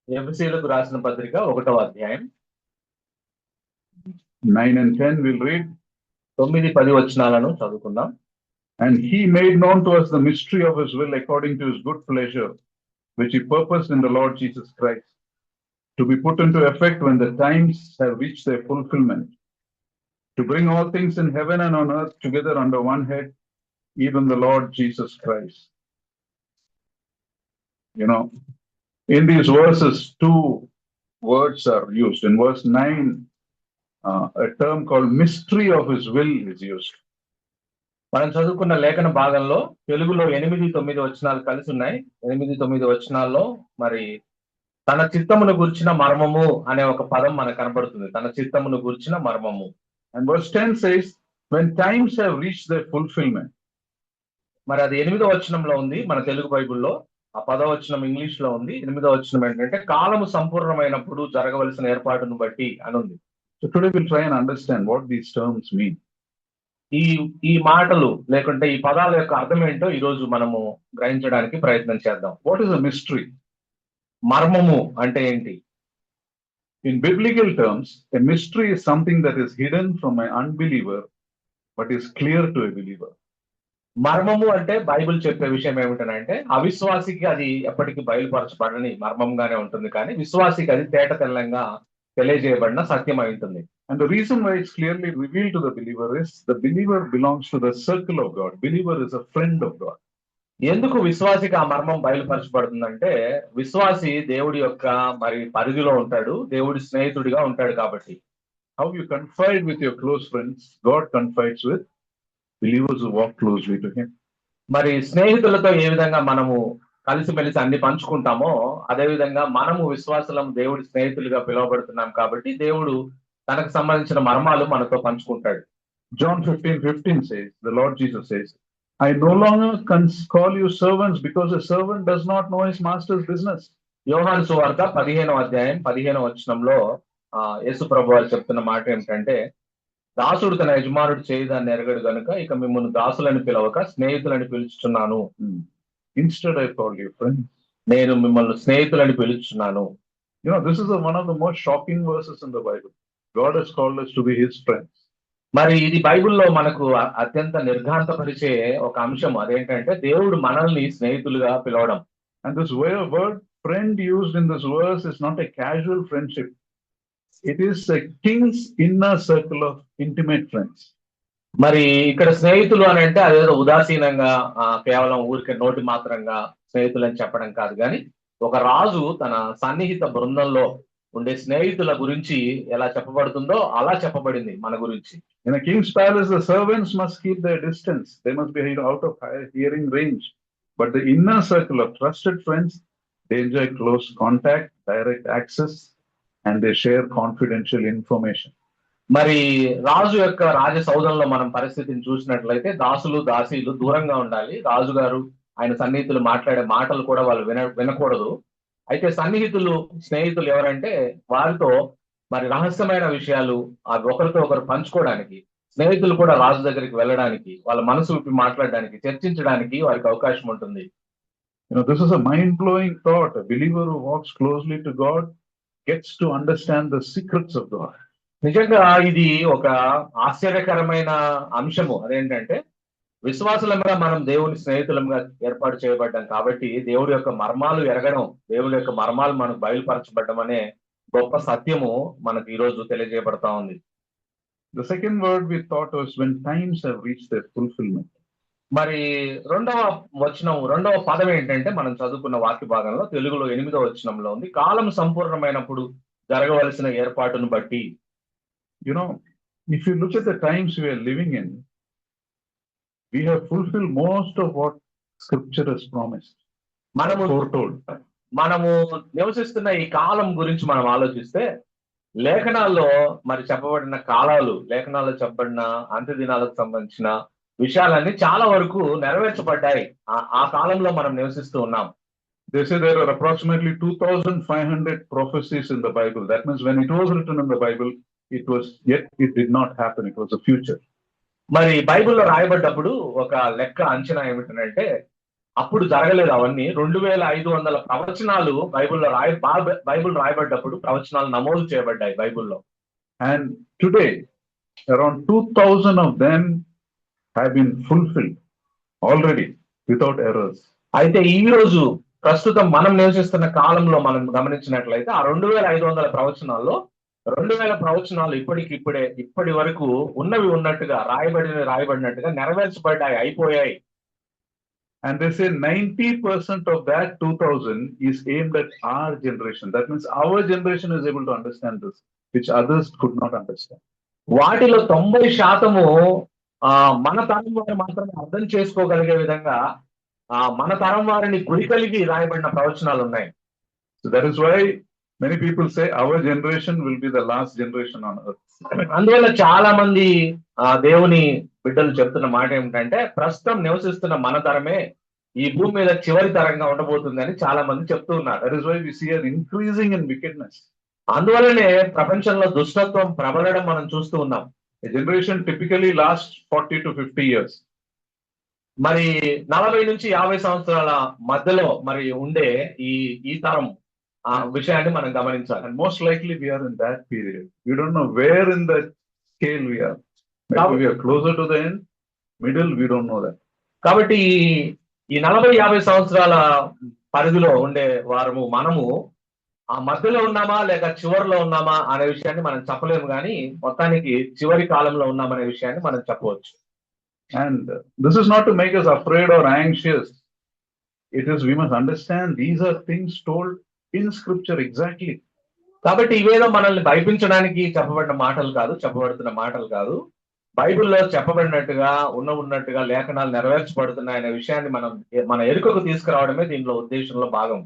ఎఫెసీయులకు రాసిన పత్రిక 1వ అధ్యాయం 9 and 10 we'll read. 9-10 వచనాలను చదువుకుందాం. And he made known to us the mystery of his will according to his good pleasure, which he purposed in the Lord Jesus Christ, to be put into effect when the times have reached their fulfillment, to bring all things in heaven and on earth together under one head, even the Lord Jesus Christ. You know, in these verses, two words are used. In verse 9, a term called mystery of his will is used. మనం చదువుకున్న లేఖన భాగంలో తెలుగులో 8-9 వచనాలు కలిసి ఉన్నాయి. 8-9 వచనాల్లో మరి తన చిత్తమును గుర్చిన మర్మము అనే ఒక పదం మనకు కనబడుతుంది. తన చిత్తమును గుర్చిన మర్మము. And verse 10 says, when times have reached their fulfillment. మరి అది 8వ వచనంలో ఉంది మన తెలుగు బైబిల్లో. ఆ 10వ వచనం ఇంగ్లీష్ లో ఉంది. 8వ వచనం ఏంటంటే కాలము సంపూర్ణమైనప్పుడు జరగవలసిన ఏర్పాటును బట్టి అని ఉంది. So today we'll try and understand what these terms mean. ఈ మాటలు లేకుంటే ఈ పదాల యొక్క అర్థం ఏంటో ఈ రోజు మనము గ్రహించడానికి ప్రయత్నం చేద్దాం. What is a mystery? మర్మము అంటే ఏంటి? In biblical terms, a mystery is something that is hidden from an unbeliever but is clear to a believer. మర్మము అంటే బైబిల్ చెప్పే విషయం ఏమిటంటే అవిశ్వాసికి అది ఎప్పటికీ బయలుపరచబడని మర్మంగానే ఉంటుంది, కానీ విశ్వాసికి అది తేట తెల్లంగా తెలియజేయబడిన సత్యం అయి ఉంటుంది. And the reason why it's clearly revealed to the believer is the believer belongs to the circle of God. Believer is a friend of God. ఎందుకు విశ్వాసికి ఆ మర్మం బయలుపరచబడుతుందంటే విశ్వాసి దేవుడి యొక్క మరి పరిధిలో ఉంటాడు, దేవుడి స్నేహితుడిగా ఉంటాడు కాబట్టి. How you confide with your close friends, God confides with believers who walk closely to him. మరి స్నేహితులతో ఏ విధంగా మనము కలిసిమెలిసి అన్ని పంచుకుంటామో అదే విధంగా మనము విశ్వాసులం దేవుడి స్నేహితులుగా పిలువబడుతున్నాం కాబట్టి దేవుడు తనకు సంబంధించిన మర్మాలు మనతో పంచుకుంటాడు. John 15:15 says, the Lord Jesus says, I no longer call you servants because a servant does not know his master's business. యోహాను సువార్త 15వ అధ్యాయం 15వ వచనంలో యేసు ప్రభువు వారు చెప్తున్న మాట ఏమిటంటే దాసుడు తన యజమానుడు చేయదాన్ని ఎరగడు గనుక ఇక మిమ్మల్ని దాసులని పిలవక స్నేహితులని పిలుచుచున్నాను. Instead I call you friends. నేను మిమ్మల్ని స్నేహితులని పిలుచుచున్నాను. You know, this is one of the most shocking verses in the Bible. God has called us to be his friends. మరి ఇది బైబిల్లో మనకు అత్యంత నిర్ఘాంతపరిచే ఒక అంశం. అదేంటంటే దేవుడు మనల్ని స్నేహితులుగా పిలవడం. And this word friend used in this verse is not a casual friendship. It is a king's inner circle of intimate friends. మరి ఇక్కడ స్నేహితులు అని అంటే అదేదో ఉదాసీనంగా కేవలం ఊరికే నోటి మాత్రంగా స్నేహితులు అని చెప్పడం కాదు, కానీ ఒక రాజు తన సన్నిహిత బృందంలో ఉండే స్నేహితుల గురించి ఎలా చెప్పబడుతుందో అలా చెప్పబడింది మన గురించి. In a king's palace, the servants must keep their distance. They must be out of hearing range. But the inner circle of trusted friends, they enjoy close contact, direct access, and they share confidential information. మరి రాజు యొక్క రాజ సౌధంలో మనం పరిస్థితిని చూసినట్లయితే దాసులు దాసీలు దూరంగా ఉండాలి. రాజుగారు ఆయన సన్నిహితులు మాట్లాడే మాటలు కూడా వాళ్ళు వినకూడదు. అయితే సన్నిహితులు స్నేహితులు ఎవరంటే వారితో మరి రహస్యమైన విషయాలు ఒకరితో ఒకరు పంచుకోవడానికి, స్నేహితులు కూడా రాజు దగ్గరికి వెళ్ళడానికి, వాళ్ళ మనసు విప్పి మాట్లాడడానికి, చర్చించడానికి వారికి అవకాశం ఉంటుంది. You know, this is a mind-blowing thought. A believer who walks closely to God gets to understand the secrets of God. నిజంగా ఇది ఒక ఆశ్చర్యకరమైన అంశము. అదేంటంటే విశ్వాసులంగా మనం దేవుని స్నేహితులంగా ఏర్పాటు చేయబడ్డాం కాబట్టి దేవుడి యొక్క మర్మాలు ఎరగడం, దేవుడి యొక్క మర్మాలు మనకు బయలుపరచబడ్డం అనే గొప్ప సత్యము మనకు ఈ రోజు తెలియజేయబడతా ఉంది. The second word we thought was when times have reached their fulfillment. మరి రెండవ పదం ఏంటంటే మనం చదువుకున్న వాక్య భాగంలో తెలుగులో 8వ వచనంలో ఉంది, కాలం సంపూర్ణమైనప్పుడు జరగవలసిన ఏర్పాటును బట్టి. You know, if you look at the times we are living in, we have fulfilled most of what scripture has promised. మనము నివసిస్తున్న ఈ కాలం గురించి మనం ఆలోచిస్తే లేఖనాల్లో మరి చెప్పబడిన కాలాలు, లేఖనాల్లో చెప్పబడిన అంత్య దినాలకు సంబంధించిన విషయాలన్నీ చాలా వరకు నెరవేర్చబడ్డాయి. ఆ కాలంలో మనం నివసిస్తూ ఉన్నాం. They say there are approximately 2,500 prophecies in the Bible. That means when it was written in the Bible, it did not happen. It was a future. మరి బైబిల్లో రాయబడ్డప్పుడు ఒక లెక్క అంచనా ఏమిటంటే అప్పుడు జరగలేదు అవన్నీ. 2500 ప్రవచనాలు బైబిల్ రాయబడ్డప్పుడు ప్రవచనాలు నమోదు చేయబడ్డాయి బైబిల్లో. And today, around 2000 of them have been fulfilled already without errors. అయితే ఈ రోజు ప్రస్తుతం మనం నివసిస్తున్న కాలంలో మనం గమనించినట్లయితే ఆ 2500 ప్రవచనాల్లో 2000 ప్రవచనాలు ఇప్పటి వరకు ఉన్నవి ఉన్నట్టుగా రాయబడినట్టుగా నెరవేర్చబడ్డాయి, అయిపోయాయి. And they say 90% of that 2000 is aimed at our generation. That means our generation is able to understand this, which others could not understand. వాటిలో 90% మన తరం వారు మాత్రమే అర్థం చేసుకోగలిగే విధంగా మన తరం వారిని గురి కలిగి రాయబడిన ప్రవచనాలు ఉన్నాయి. So that is why many people say our generation will be the last generation on earth. అందువల్ల చాలా మంది దేవుని బిడ్డలు చెప్తున్న మాట ఏమిటంటే ప్రస్తుతం నివసిస్తున్న మన తరమే ఈ భూమి మీద చివరి తరంగా ఉండబోతుంది అని చాలా మంది చెప్తూ ఉన్నారు. That is why we see an increasing in wickedness. అందువల్లనే ప్రపంచంలో దుష్టత్వం ప్రబలడం మనం చూస్తూ ఉన్నాం. A generation typically lasts 40 to 50 years. మరి 40 నుంచి 50 సంవత్సరాల మధ్యలో మరి ఉండే ఈ తరం విషయాన్ని మనం గమనించాలి. And most likely we are in that period. We don't know where in the scale we are. Maybe we are closer to the end, middle, we don't know that. కాబట్టి ఈ 40-50 సంవత్సరాల పరిధిలో ఉండే వారము మనము ఆ మధ్యలో ఉన్నామా లేక చివరిలో ఉన్నామా అనే విషయాన్ని మనం చెప్పలేము, కానీ మొత్తానికి చివరి కాలంలో ఉన్నామనే విషయాన్ని మనం చెప్పవచ్చు. And this is not to make us afraid or anxious. It is, we must understand these are things told in scripture exactly. కాబట్టి ఇవేదో మనల్ని భయపించడానికి చెప్పబడుతున్న మాటలు కాదు. బైబిల్లో చెప్పబడినట్టుగా ఉన్నట్టుగా లేఖనాలు నెరవేర్చబడుతున్నాయనే విషయాన్ని మన ఎరుకకు తీసుకురావడమే దీనిలో ఉద్దేశంలో భాగం.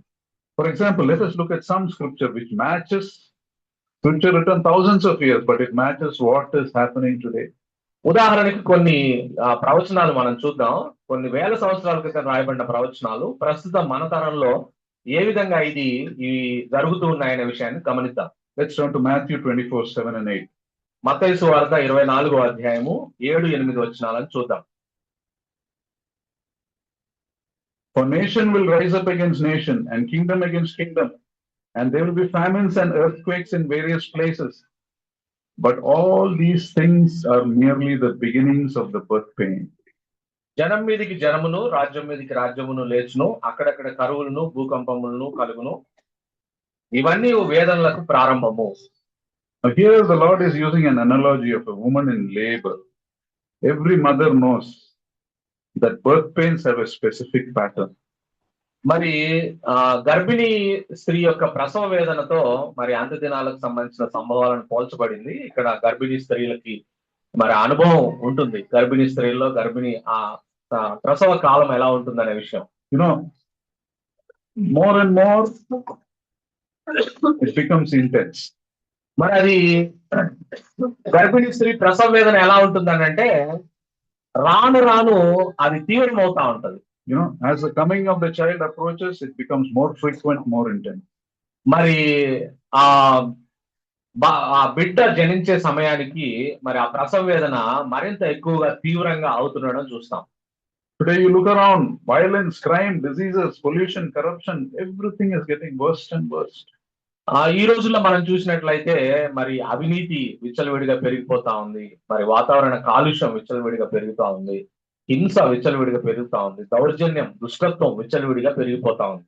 For example, let us look at some scripture which matches scripture written thousands of years, but it matches what is happening today. ఉదాహరణకి కొన్ని ప్రవచనాలు మనం చూద్దాం. కొన్ని వేల సంవత్సరాల క్రితం రాయబడిన ప్రవచనాలు ప్రస్తుతం మన తరంలో ఏ విధంగా ఇవి జరుగుతూ ఉన్నాయనే విషయాన్ని గమనిద్దాం. Let's turn to Matthew 24:7 and 8. మత్తయి సువార్త 24వ అధ్యాయము 7-8 వచనాలను చూద్దాం. For nation will rise up against nation and kingdom against kingdom, and there will be famines and earthquakes in various places. But all these things are merely the beginnings of the birth pain. జనం మీదికి జనమును రాజ్యం మీదికి రాజ్యమును లేచును, అక్కడక్కడ కరువులను భూకంపములను కలుగును, ఇవన్నీ వేదనలకు ప్రారంభము. Now here the Lord is using an analogy of a woman in labor. Every mother knows that birth pains have a specific pattern. మరి గర్భిణీ స్త్రీ యొక్క ప్రసవ వేదనతో మరి అంత్య దినాలకు సంబంధించిన సంభవాలను పోల్చబడింది. ఇక్కడ గర్భిణీ స్త్రీలకి మరి అనుభవం ఉంటుంది. గర్భిణీ స్త్రీల్లో ప్రసవ కాలం ఎలా ఉంటుందనే విషయం. More and more it becomes intense. మరి అది గర్భిణీ స్త్రీ ప్రసవ వేదన ఎలా ఉంటుందని అంటే రాను అది తీవ్రం అవుతా ఉంటది. As the coming of the child approaches, it becomes more frequent, more intense. మరి ఆ బిడ్డ జనించే సమయానికి మరి ఆ ప్రసవ వేదన మరింత ఎక్కువగా తీవ్రంగా అవుతుండడం చూస్తాం. Today you look around, violence, crime, diseases, pollution, corruption, everything is getting worse and worse. ఈ రోజుల్లో మనం చూసినట్లయితే మరి అవినీతి విచ్చలవిడిగా పెరిగిపోతా ఉంది, మరి వాతావరణ కాలుష్యం విచ్చలవిడిగా పెరుగుతా ఉంది, హింస విచ్చలవిడిగా పెరుగుతా ఉంది, దౌర్జన్యం దుష్టత్వం విచ్చలవిడిగా పెరిగిపోతా ఉంది.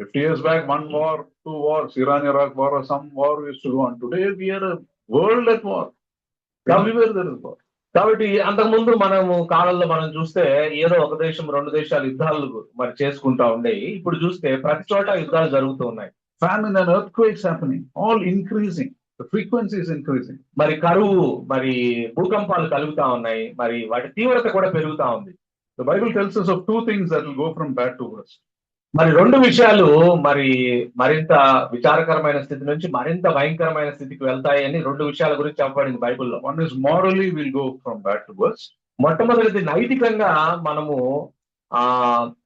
50 years back, 1 war, 2 wars, Iran-Iraq war, or some war used to go on. Today we are a world at war. Everywhere there is war. కాబట్టి అంతకుముందు మనము కాలంలో మనం చూస్తే ఏదో ఒక దేశం 2 దేశాలు యుద్ధాలు మరి చేసుకుంటా ఉండేవి. ఇప్పుడు చూస్తే ప్రతి చోట యుద్ధాలు జరుగుతూ ఉన్నాయి. Famine and earthquakes happening, all increasing. The frequency is increasing. మరి కరువు మరి భూకంపాలు కలుగుతా ఉన్నాయి, మరి వాటి తీవ్రత కూడా పెరుగుతా ఉంది. The Bible tells us of 2 things that will go from bad to worse. మరి 2 విషయాలు మరి మరింత విచారకరమైన స్థితి నుంచి మరింత భయంకరమైన స్థితికి వెళ్తాయి అని 2 విషయాల గురించి చెప్పబడింది బైబిల్లో. One is morally will go from bad to worse. మొట్టమొదటిది నైతికంగా మనము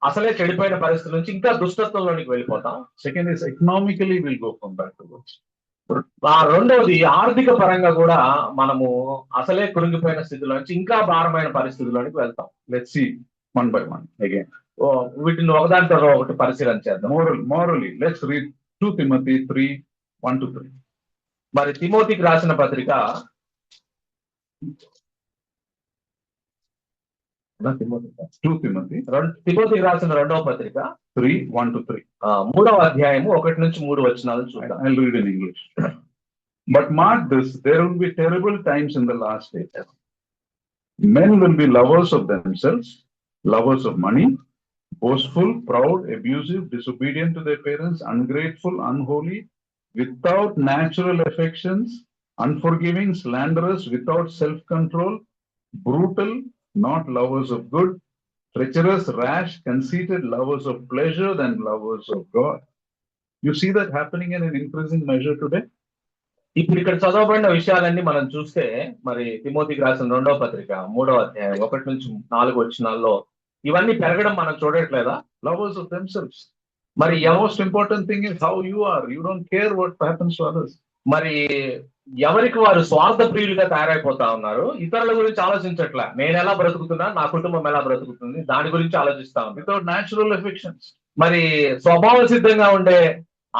అసలే చెడిపోయిన పరిస్థితి నుంచి ఇంకా దుష్టత్వంలోనికి వెళ్ళిపోతాం. Second is economically will go from bad to worse. రెండవది ఆర్థిక పరంగా కూడా మనము అసలే కురింగిపోయిన స్థితిలో నుంచి ఇంకా భారమైన పరిస్థితిలోనికి వెళ్తాం. Let's see one by one again. వీటిని ఒకదాని తర్వాత ఒకటి పరిశీలన చేద్దాం. Morally, let's read 2 Timothy 3, 1 to 3. మరి తిమోతికి రాసిన పత్రిక 2 Timothy తిమోతికి రాసిన 2వ పత్రిక 3, 1 to 3. 3వ అధ్యాయము 1 నుంచి 3 వచనాలను చూద్దాం. I'll read in English. But mark this, there will be terrible times in the last days. Men will be lovers of themselves, lovers of money, boastful, proud, abusive, disobedient to their parents, ungrateful, unholy, without natural affections, unforgiving, slanderous, without self-control, brutal, not lovers of good, treacherous, rash, conceited, lovers of pleasure than lovers of God. You see that happening in an increasing measure today? ఇప్పుడు ఇక్కడ చదవబడిన విషయాలన్నీ మనం చూస్తే మరి తిమోతికి రాసిన 2వ పత్రిక 3వ అధ్యాయం 1 నుంచి 4 వచనాల్లో ఇవన్నీ పెరగడం మనం చూడట్లేదా? Lovers of themselves. మరి The most important thing is how you are. You don't care what happens to others. మరి ఎవరికి వారు స్వార్థ ప్రియులుగా తయారైపోతా ఉన్నారు. ఇతరుల గురించి ఆలోచించట్లా. నేను ఎలా బ్రతుకుతున్నా, నా కుటుంబం ఎలా బ్రతుకుతుంది, దాని గురించి ఆలోచిస్తా ఉన్నారు. Without natural affections. మరి స్వభావ సిద్ధంగా ఉండే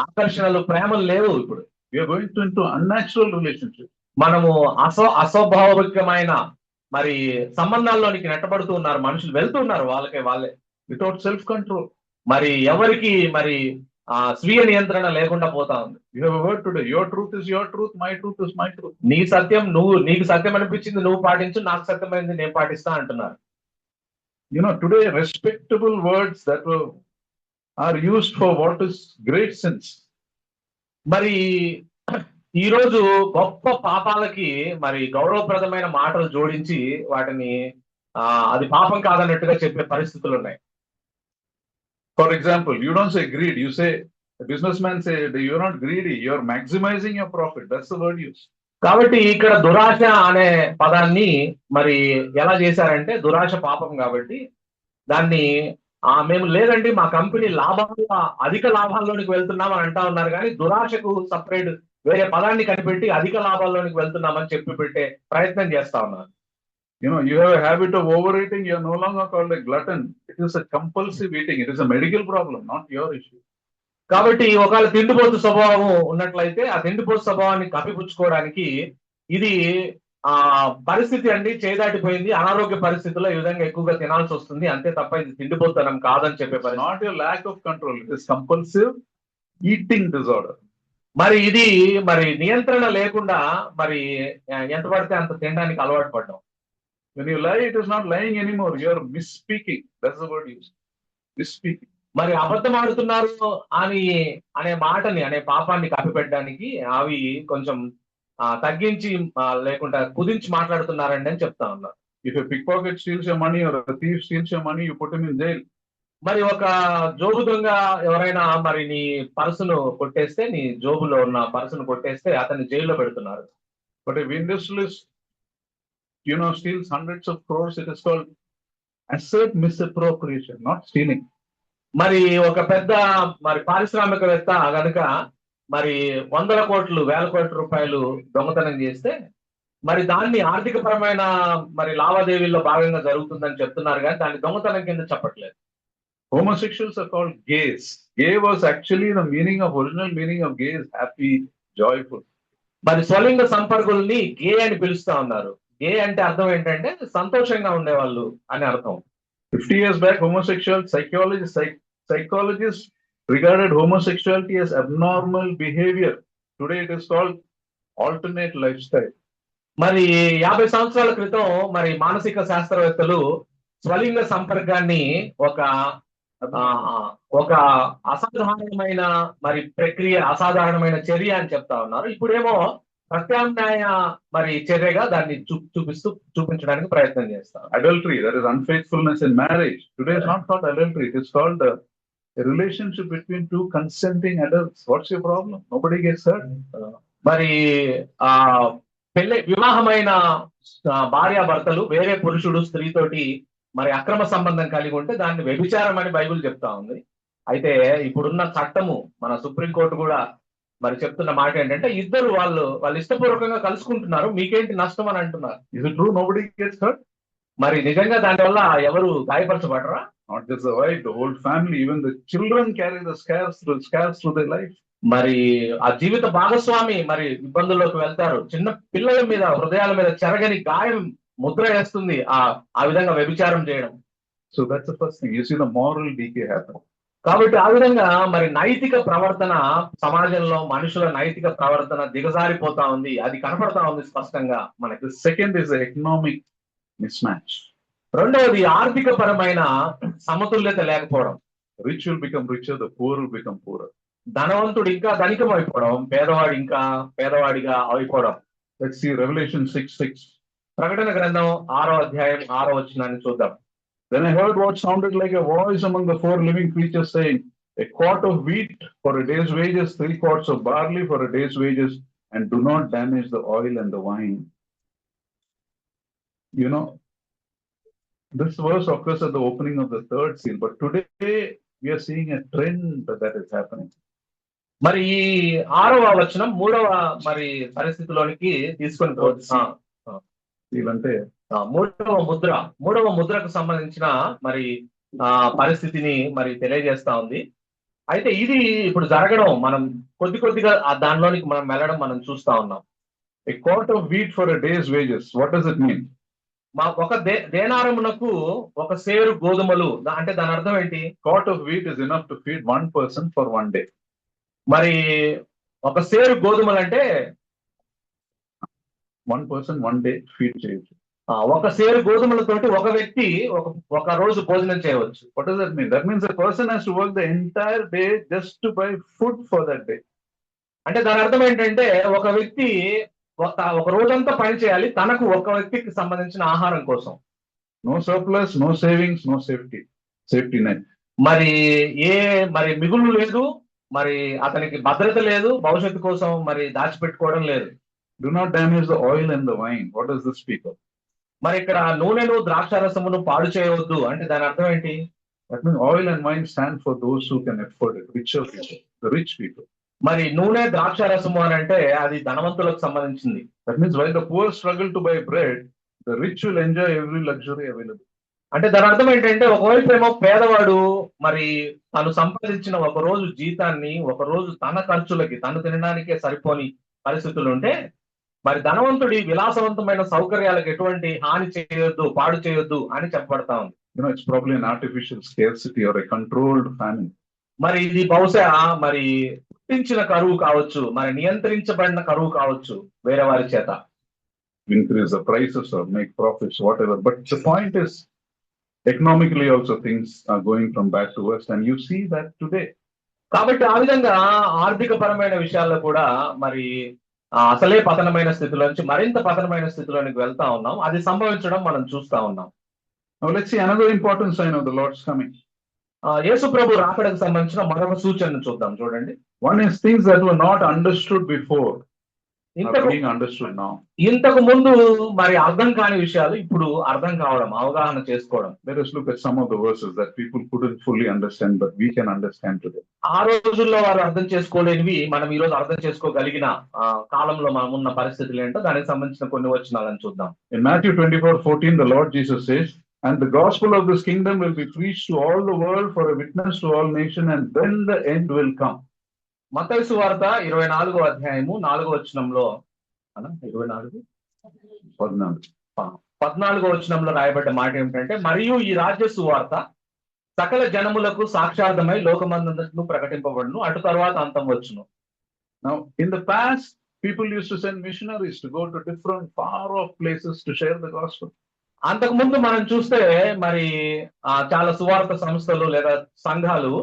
ఆకర్షణలు, ప్రేమలు లేవు. ఇప్పుడు We are going into unnatural relationships. మనము అస్వాభావికమైన మరి సంబంధాల్లోనికి నెట్టబడుతూ ఉన్నారు. మనుషులు వెళ్తున్నారు వాళ్ళే. Without self-control. మరి ఎవరికి మరి స్వీయ నియంత్రణ లేకుండా పోతా ఉంది. You have a word today. Your truth is your truth. My truth is my truth. నీకు సత్యం అనిపించింది నువ్వు పాటించు, నాకు సత్యమైంది నేను పాటిస్తా అంటున్నారు. You know, today respectable words that are used for what is great sins. మరి ఈ రోజు గొప్ప పాపాలకి మరి గౌరవప్రదమైన మాటలు జోడించి వాటిని అది పాపం కాదన్నట్టుగా చెప్పే పరిస్థితులు ఉన్నాయి. For example, you don't say greed. You say, a businessman say, you're not greedy. You're maximizing your profit. That's the word used. కాబట్టి ఇక్కడ దురాశ అనే పదాన్ని మరి ఎలా చేశారంటే, దురాశ పాపం కాబట్టి దాన్ని మేము లేదండి మా కంపెనీ అధిక లాభాల్లోనికి వెళ్తున్నాం అని అంటా ఉన్నారు. కానీ దురాశకు సపరేట్ వేరే పదాన్ని కనిపెట్టి అధిక లాభాల్లోనికి వెళ్తున్నామని చెప్పి పెట్టే ప్రయత్నం చేస్తా ఉన్నారు. You know, you have a habit of overeating. You are no longer called a glutton. It is a compulsive eating. It is a medical problem, not your issue. కాబట్టి ఒకవేళ తిండిపోతు స్వభావం ఉన్నట్లయితే ఆ తిండిపోతు స్వభావాన్ని కప్పిపుచ్చుకోవడానికి ఇది పరిస్థితి అండి, చేదాటిపోయింది, అనారోగ్య పరిస్థితుల్లో ఈ విధంగా ఎక్కువగా తినాల్సి వస్తుంది, అంతే తప్ప ఇది తిండిపోతనం కాదని చెప్పే Not your lack of control. It is compulsive eating disorder. మరి ఇది మరి నియంత్రణ లేకుండా మరి ఎంత పడితే అంత తినడానికి అలవాటు పడ్డాం. When you lie, it is not lying anymore. You are misspeaking. That's the word used. Misspeaking. మరి అబద్ధం ఆడుతున్నారు అనే మాటని, అనే పాపాన్ని కప్పిపెట్టడానికి అవి కొంచెం తగ్గించి లేకుండా కుదించి మాట్లాడుతున్నారండి అని చెప్తా ఉన్నారు. If a pickpocket steals your money or a thief steals your money, you put him in jail. మరి ఒక జోబు దొంగ ఎవరైనా మరి నీ పర్సును కొట్టేస్తే, నీ జోబులో ఉన్న పర్సును కొట్టేస్తే అతన్ని జైల్లో పెడుతున్నారు. But if industrialist, you know, steals hundreds of crores, it is called asset misappropriation, not stealing. మరి ఒక పెద్ద మరి పారిశ్రామికవేత్త గనుక మరి 100 కోట్లు 1000 కోట్ల రూపాయలు దొంగతనం చేస్తే మరి దాన్ని ఆర్థిక పరమైన మరి లావాదేవీల్లో భాగంగా జరుగుతుందని చెప్తున్నారు, కానీ దాన్ని దొంగతనం కింద చెప్పట్లేదు. Homosexuals are called gays. Gay was actually the original meaning of gay is happy, joyful. మరి స్వలింగ సంపర్కుల్ని గే అని పిలుస్తా ఉన్నారు. గే అంటే అర్థం ఏంటంటే సంతోషంగా ఉండేవాళ్ళు అని అర్థం. 50 years back, homosexual psychologists regarded homosexuality as abnormal behavior. Today it is called alternate lifestyle. మరి 50 సంవత్సరాల క్రితం మరి మానసిక శాస్త్రవేత్తలు స్వలింగ సంపర్కాన్ని ఒక అసాధారణమైన మరి ప్రక్రియ, అసాధారణమైన చర్య అని చెప్తా ఉన్నారు. ఇప్పుడేమో ప్రత్యామ్నాయ మరి చర్యగా దాన్ని చూపించడానికి ప్రయత్నం చేస్తారు. Adultery, that is unfaithfulness in marriage. Today is not called adultery. It is called a relationship between two consenting adults. What's your problem? Nobody gets hurt. మరి వివాహమైన భార్యాభర్తలు వేరే పురుషుడు స్త్రీతోటి మరి అక్రమ సంబంధం కలిగి ఉంటే దాన్ని వ్యభిచారం అని బైబిల్ చెప్తా ఉంది. అయితే ఇప్పుడున్న చట్టము, మన సుప్రీంకోర్టు కూడా మరి చెప్తున్న మాట ఏంటంటే ఇద్దరు వాళ్ళు ఇష్టపూర్వకంగా కలుసుకుంటున్నారు, మీకేంటి నష్టం అని అంటున్నారు. Is it true? Nobody gets hurt. మరి నిజంగా దానివల్ల ఎవరు గాయపరచబడరా? Not just the wife, the whole family, even the children carry the scars through their life. మరి ఆ జీవిత భాగస్వామి మరి ఇబ్బందుల్లోకి వెళ్తారు. చిన్న పిల్లల మీద, హృదయాల మీద చెరగని గాయం ముద్ర వేస్తుంది ఆ విధంగా వ్యభిచారం చేయడం. So that's the first thing. You see the moral decay happen. కాబట్టి ఆ విధంగా మరి నైతిక ప్రవర్తన సమాజంలో మనుషుల నైతిక ప్రవర్తన దిగజారిపోతా ఉంది. అది కనపడతా ఉంది స్పష్టంగా మనకి. The second is the economic mismatch. రెండవది ఆర్థిక పరమైన సమతుల్యత లేకపోవడం. Rich will become richer, the poor will become poorer. ధనవంతుడు ఇంకా ధనికం అయిపోవడం, పేదవాడు ఇంకా పేదవాడిగా అయిపోవడం. Let's see Revelation 6:6. ప్రకటన గ్రంథం 6వ అధ్యాయం 6వ వచనాన్ని చూద్దాం. Then I heard what sounded like a voice among the four living creatures saying, a quart of wheat for a day's wages, 3 quarts of barley for a day's wages, and do not damage the oil and the wine. You know, this verse occurs at the opening of the third seal, but today we are seeing a trend that is happening. మరి ఈ 6వ వచనం 3వ మరి పరిస్థితిలోనికి తీసుకొని అంటే మూడవ ముద్రకు సంబంధించిన మరి పరిస్థితిని మరి తెలియజేస్తా ఉంది. అయితే ఇది ఇప్పుడు జరగడం మనం కొద్దిగా దానిలోనికి మనం వెళ్ళడం మనం చూస్తా ఉన్నాం. A quart of wheat for a day's wages. What does it mean? ఒక దేనారమునకు ఒక సేరు గోధుమలు అంటే దాని అర్థం ఏంటి? Quart of wheat is enough to feed one person for one day. మరి ఒక సేరు గోధుమలు అంటే one person one day feed చేయొచ్చు. ఒక సేరు గోధుమలతోటి ఒక వ్యక్తి ఒక రోజు భోజనం చేయవచ్చు. What does that mean? That means a person has to work the entire day just to buy food for that day. అంటే దాని అర్థం ఏంటంటే ఒక వ్యక్తి ఒక రోజంతా పని చేయాలి తనకు ఒక వ్యక్తికి సంబంధించిన ఆహారం కోసం. No surplus, no savings, no safety net. మరి మిగులు లేదు, మరి అతనికి భద్రత లేదు, భవిష్యత్తు కోసం మరి దాచిపెట్టుకోవడం లేదు. Do not damage the oil and the wine. What does this speak of? మరి ఇక్కడ నూనెను ద్రాక్షారసమును పాడు చేయవద్దు అంటే దాని అర్థం ఏంటి? That means oil and wine stand for those who can afford it, richer people, the rich people. మరి నూనె ద్రాక్షారసము అని అంటే అది ధనవంతులకు సంబంధించింది. That means while the poor struggle to buy bread, the rich will enjoy every luxury available. అంటే దాని అర్థం ఏంటంటే ఒకవైపు ఏమో పేదవాడు మరి తను సంపాదించిన ఒక రోజు జీతాన్ని ఒక రోజు తన ఖర్చులకి తను తినడానికే సరిపోని పరిస్థితులు ఉంటే, మరి ధనవంతుడి విలాసవంతమైన సౌకర్యాలకు ఎటువంటి హాని చేయొద్దు, పాడు చేయొద్దు అని చెప్పబడతా ఉంది. It's probably an artificial scarcity or a controlled famine. మరి ఇది బహుశా మరి పుట్టించిన కరువు కావచ్చు, మరి నియంత్రించబడిన కరువు కావచ్చు వేరే వారి చేత. Increase the prices or make profits, whatever. But the point is, economically also things are going from bad to worse, and you see that today. కాబట్టి ఆ విధంగా ఆర్థిక పరమైన విషయాల్లో కూడా మరి అసలే పతనమైన స్థితిలో నుంచి మరింత పతనమైన స్థితిలోనికి వెళ్తా ఉన్నాం. అది సంభవించడం మనం చూస్తా ఉన్నాం. Now let's see another important sign of the Lord's coming. యేసు ప్రభు రాకడకు సంబంధించిన మరొక సూచనను చూద్దాం. చూడండి, one is things that were not understood before are being understood now. ఇంతకు ముందు మరి అర్థం కాని విషయాలు ఇప్పుడు అర్థం కావడం, అవగాహన చేసుకోవడం. Let us look at some of the verses that people couldn't fully understand, but we can understand today. ఆ రోజుల్లో వారు అర్థం చేసుకోలేనివి మనం ఈ రోజు అర్థం చేసుకోగలిగిన కాలంలో మనం ఉన్న పరిస్థితులు ఏంటో దానికి సంబంధించిన కొన్ని వచనాలను చూద్దాం. In Matthew 24:14, the Lord Jesus says, and the gospel of this kingdom will be preached to all the world for a witness to all nations, and then the end will come. మత్తయి సువార్త 24వ అధ్యాయము 4వ వచనంలో 14వ వచనంలో రాయబడ్డ మాట ఏమిటంటే, మరియు ఈ రాజ్య సువార్త సకల జనములకు సాక్షార్థమై లోకమందంతటను ప్రకటింపబడును, అటు తర్వాత అంతం వచ్చును. Now in the past, people used to send missionaries to go to different far off places to share the gospel. అంతకు ముందు మనం చూస్తే మరి చాలా సువార్త సంస్థలు లేదా సంఘాలు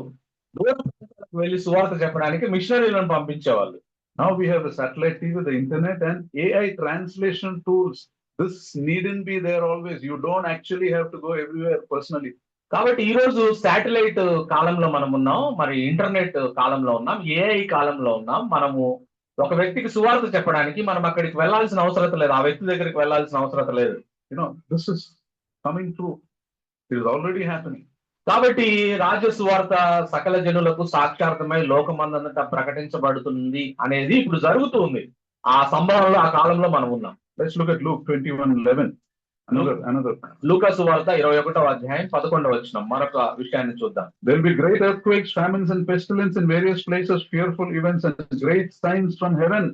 వెళ్ళి సువార్త చెప్పడానికి మిషనరీలను పంపించేవాళ్ళు. Now we have the satellite TV, the internet, and AI translation tools. This needn't be there always. You don't actually have to go everywhere personally. కాబట్టి ఈ రోజు శాటిలైట్ కాలంలో మనం ఉన్నాం, మరి ఇంటర్నెట్ కాలంలో ఉన్నాం, ఏఐ కాలంలో ఉన్నాం. మనము ఒక వ్యక్తికి సువార్త చెప్పడానికి మనం అక్కడికి వెళ్లాల్సిన అవసరం లేదు, ఆ వ్యక్తి దగ్గరికి వెళ్లాల్సిన అవసరం లేదు. This is coming true. It is already happening. కాబట్టి రాజ్య సువార్త సకల జనులకు సాక్షార్థమై లోకమందంతటా ప్రకటించబడుతుంది అనేది ఇప్పుడు జరుగుతుంది. ఆ సంభవంలో ఆ కాలంలో మనం ఉన్నాం. Let's look at Luke 21:11. Another. లూకా సువార్త 21వ అధ్యాయం 11వ వచనం మరొక విషయాన్ని చూద్దాం. There will be great earthquakes, famines and pestilence in various places, fearful events and great signs from heaven.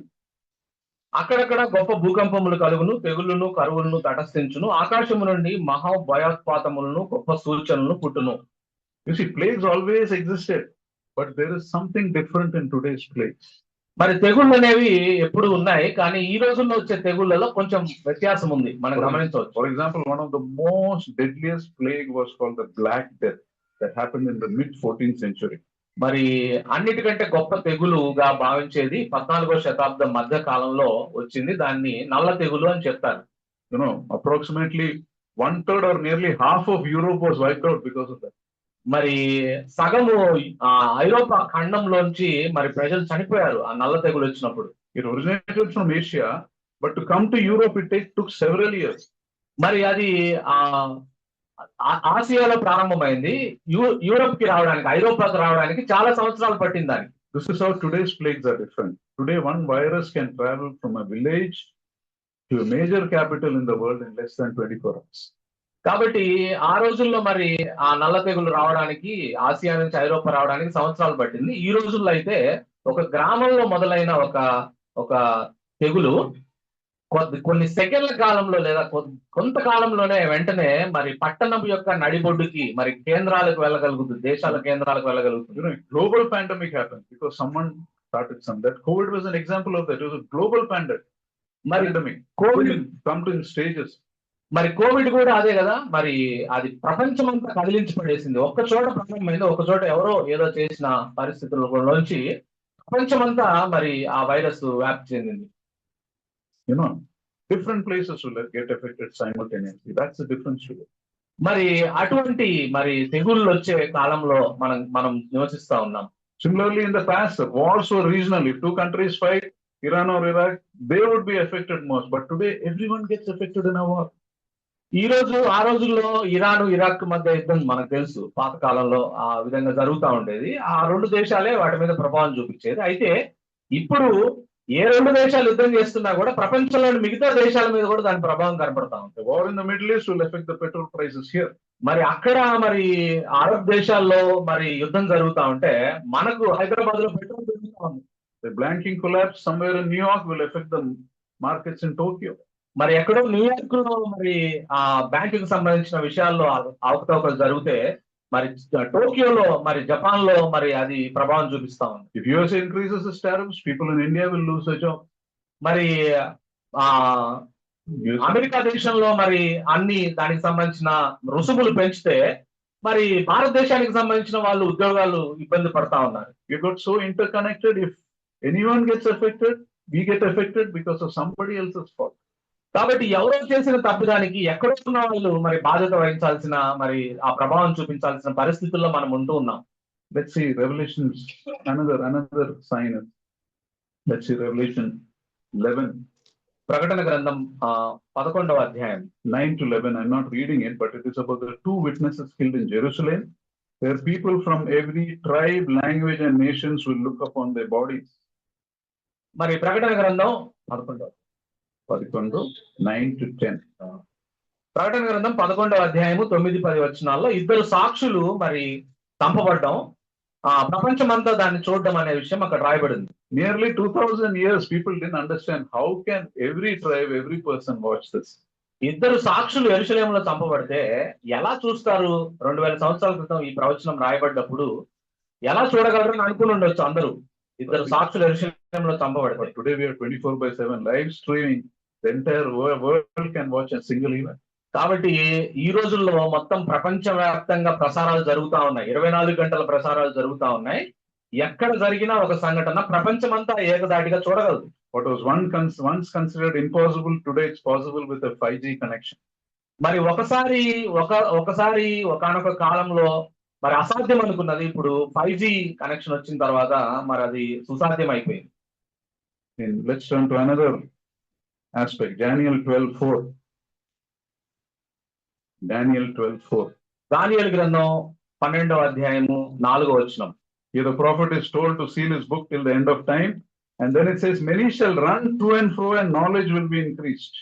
అక్కడక్కడ గొప్ప భూకంపములు కలుగును, తెగుళ్ళను కరువులను తటస్థించును, ఆకాశము నుండి మహా భయోత్పాతములను గొప్ప సూచనలను పుట్టును. You see, plagues always existed, but there is something different in today's plagues. మరి తెగుళ్ళు అనేవి ఎప్పుడు ఉన్నాయి, కానీ ఈ రోజుల్లో వచ్చే తెగుళ్ళలో కొంచెం వ్యత్యాసం ఉంది, మనం గమనించవచ్చు. For example, one of the most deadliest plague was called the Black Death that happened in the mid 14th century. మరి అన్నిటికంటే గొప్ప తెగులుగా భావించేది 14వ శతాబ్దం మధ్య కాలంలో వచ్చింది. దాన్ని నల్ల తెగులు అని చెప్తారు. You know, approximately 1/3 or nearly half of Europe was wiped out because of that. మరి సగము ఐరోపా ఖండంలోంచి మరి ప్రజలు చనిపోయారు ఆ నల్ల తెగులు వచ్చినప్పుడు. It originated from Asia, but to come to Europe it took several years. మరి అది ఆసియాలో ప్రారంభమైంది, యూరోప్ కి రావడానికి, ఐరోపాకి రావడానికి చాలా సంవత్సరాలు పట్టింది దానికి. This is how today's plagues are different. Today one virus can travel from a village to a major capital in the world in less than 24 hours. కాబట్టి ఆ రోజుల్లో మరి ఆ నల్ల తెగులు రావడానికి, ఆసియా నుంచి ఐరోపా రావడానికి సంవత్సరాలు పట్టింది. ఈ రోజుల్లో అయితే ఒక గ్రామంలో మొదలైన ఒక తెగులు కొన్ని సెకండ్ల కాలంలో లేదా కొంతకాలంలోనే వెంటనే మరి పట్టణం యొక్క నడిబొడ్డుకి మరి కేంద్రాలకు వెళ్ళగలుగుతుంది, దేశాల కేంద్రాలకు వెళ్ళగలుగుతుంది. You know, global pandemic happened because someone started some. That COVID was an example of that. It was a global pandemic. COVID come in stages. మరి కోవిడ్ కూడా అదే కదా, మరి అది ప్రపంచమంతా కదిలించి పడేసింది. ఒక్క చోట ప్రారంభమైంది, ఒక చోట ఎవరో ఏదో చేసిన పరిస్థితుల్లోంచి ప్రపంచమంతా మరి ఆ వైరస్ వ్యాప్తి చెందింది. You know, different places will get affected simultaneously. That's the difference. మరి అటువంటి మరి తెగుళ్ళు వచ్చే కాలంలో మనం నివసిస్తా ఉన్నాం. Similarly, in the past, wars were regional. If two countries fight, Iran or Iraq, they would be affected most. But today, everyone gets affected in a war. ఆ రోజుల్లో ఇరాన్ ఇరాక్ మధ్య యుద్ధం మనకు తెలుసు, పాత కాలంలో ఆ విధంగా జరుగుతూ ఉండేది. ఆ రెండు దేశాలే వాటి మీద ప్రభావం చూపించేది. అయితే ఇప్పుడు ఏ రెండు దేశాలు యుద్ధం చేస్తున్నా కూడా ప్రపంచంలోని మిగతా దేశాల మీద కూడా దాని ప్రభావం కనపడతా ఉంది. War in the Middle East will affect the petrol prices here. మరి అక్కడ మరి అరబ్ దేశాల్లో మరి యుద్ధం జరుగుతా ఉంటే మనకు హైదరాబాద్ లో పెట్రోల్ పెరుగుతా ఉంది. The banking collapse somewhere in New York will affect the markets in Tokyo. మరి ఎక్కడో న్యూయార్క్ లో మరి ఆ బ్యాంకుకి సంబంధించిన విషయాల్లో అవకతవకలు జరిగితే మరి టోక్యోలో మరి జపాన్ లో మరి అది ప్రభావం చూపిస్తా ఉంది. If USA increases its tariffs, people in India will lose their job. మరి అమెరికా దేశంలో మరి అన్ని దానికి సంబంధించిన రుసుములు పెంచితే మరి భారతదేశానికి సంబంధించిన వాళ్ళు ఉద్యోగాలు ఇబ్బంది పడతా ఉన్నారు. We got so interconnected. If anyone gets affected, we get affected because of somebody else's fault. కాబట్టి ఎవరో చేసిన తప్పిదానికి ఎక్కడో ఉన్న వాళ్ళు మరి బాధ్యత వహించాల్సిన, మరి ఆ ప్రభావం చూపించాల్సిన పరిస్థితుల్లో మనం ఉంటూ ఉన్నాం. Let's see Revelation, another sign. Let's see Revelation 11. ప్రకటన గ్రంథం 11వ అధ్యాయం 9 to 11. I'm not reading it, but it is about the 2 witnesses killed in Jerusalem, where people from every tribe, language and nations will look upon their bodies. మరి ప్రకటన గ్రంథం 11 9 to 10. ప్రకటన గ్రంథం 11వ అధ్యాయము 9-10 వచనాల్లో 2 సాక్షులు మరి చంపబడ్డం, ప్రపంచమంతా దాన్ని చూడడం అనే విషయం అక్కడ రాయబడింది. Nearly 2000 years people didn't understand how can every tribe, every person watch this. 2 సాక్షులు యెరూషలేములో చంపబడితే ఎలా చూస్తారు? 2000 సంవత్సరాల క్రితం ఈ ప్రవచనం రాయబడ్డప్పుడు ఎలా చూడగలరని అనుకుని ఉండొచ్చు అందరూ. 2 సాక్షులు యెరూషలేములో చంపబడతారు. Today we are 24/7 live streaming. The entire world can watch a single event. కాబట్టి ఈ రోజుల్లో మొత్తం ప్రపంచవ్యాప్తంగా ప్రసారాలు జరుగుతా ఉన్నాయి, 24 గంటల ప్రసారాలు జరుగుతా ఉన్నాయి. ఎక్కడ జరిగినా ఒక సంఘటన ప్రపంచమంతా ఏకదాటిగా చూడగలదు. What was once considered impossible, today it's possible with a 5G connection. మరి ఒకసారి ఒకానొక కాలంలో మరి అసాధ్యం అనుకున్నది ఇప్పుడు 5G కనెక్షన్ వచ్చిన తర్వాత మరి అది సుసాధ్యం అయిపోయింది. Let's turn to another aspect. Daniel 12:4. దానియేలు గ్రంథం 12వ అధ్యాయము 4వ వచనం. Here the prophet is told to seal his book till the end of time, and then it says, many shall run to and fro and knowledge will be increased.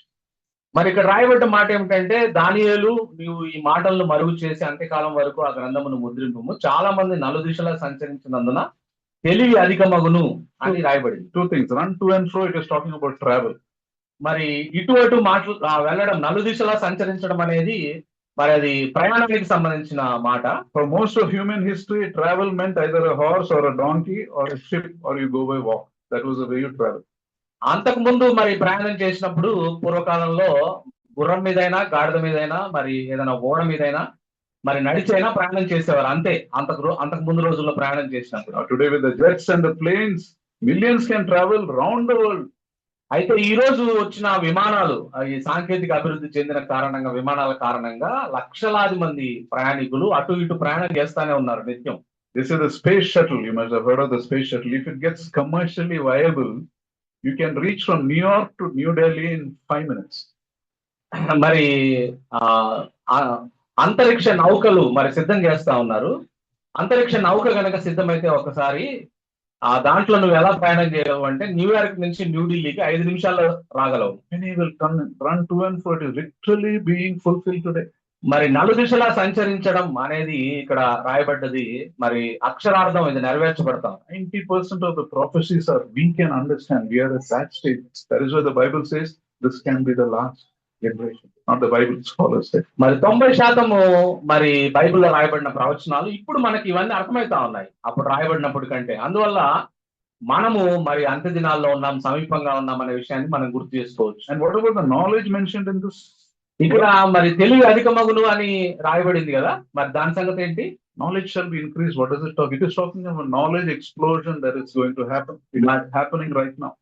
మరి ఇక్కడ రాయబడ్డ మాట ఏమిటంటే, దానియేలు నీవు ఈ మాటలను మరుగు చేసి అంత్యకాలం వరకు ఆ గ్రంథమును ముద్రింపుము, చాలా మంది నలుదిశలా సంచరించినందున తెలివి అధికమగును అని రాయబడింది. Two things, run to and fro, it is talking about travel. మరి ఇటు అటు మాటలు వెళ్ళడం, నలుదిశలా సంచరించడం అనేది మరి అది ప్రయాణానికి సంబంధించిన మాట. For most of human history, travel meant either a horse or a donkey or a ship, or you go by walk. That was the way you travel. అంతకు ముందు మరి ప్రయాణం చేసినప్పుడు పూర్వకాలంలో గుర్రం మీదైనా, గాడిద మీదైనా, మరి ఏదైనా ఓడ మీదైనా, మరి నడిచైనా ప్రయాణం చేసేవారు అంతే. అంతకు ముందు రోజుల్లో ప్రయాణం చేసినప్పుడు. Today with the jets and the planes, millions can travel round the world. అయితే ఈ రోజు వచ్చిన విమానాలు, ఈ సాంకేతిక అభివృద్ధి చెందిన కారణంగా, విమానాల కారణంగా లక్షలాది మంది ప్రయాణికులు అటు ఇటు ప్రయాణం చేస్తానే ఉన్నారు నిత్యం. This is the space shuttle. You must have heard of the space shuttle. If it gets commercially viable, you can reach from New York to New Delhi in 5 minutes. మరి అంతరిక్ష నౌకలు మరి సిద్ధం చేస్తా ఉన్నారు. అంతరిక్ష నౌక గనక సిద్ధమైతే ఒకసారి దాంట్లో నువ్వు ఎలా ప్రయాణం చేయగలవు అంటే, న్యూయార్క్ నుంచి న్యూఢిల్లీకి 5 నిమిషాల్లో రాగలవు. Many will come and run to and fro. It is literally being fulfilled today. మరి నలుదిశలా సంచరించడం అనేది ఇక్కడ రాయబడ్డది మరి అక్షరార్థం ఇది నెరవేర్చబడతాం. 90% of the prophecies are we can understand. We are at that stage. That is why the Bible says this can be the last generation. Not the Bible scholars say. మరి 90% మరి బైబిల్లో రాయబడిన ప్రవచనాలు ఇప్పుడు మనకి ఇవన్నీ అర్థమవుతా ఉన్నాయి అప్పుడు రాయబడినప్పుడు కంటే. అందువల్ల మనము మరి అంత్య దినాల్లో ఉన్నాం, సమీపంగా ఉన్నాం అనే విషయాన్ని మనం గుర్తు చేసుకోవచ్చు. And what about the knowledge mentioned in this? ఇక్కడ మరి తెలివి అధికమగును అని రాయబడింది కదా, మరి దాని సంగతి ఏంటి? Knowledge shall be increased. What does it talk? It is talking of a knowledge explosion that is going to happen. It is happening right now.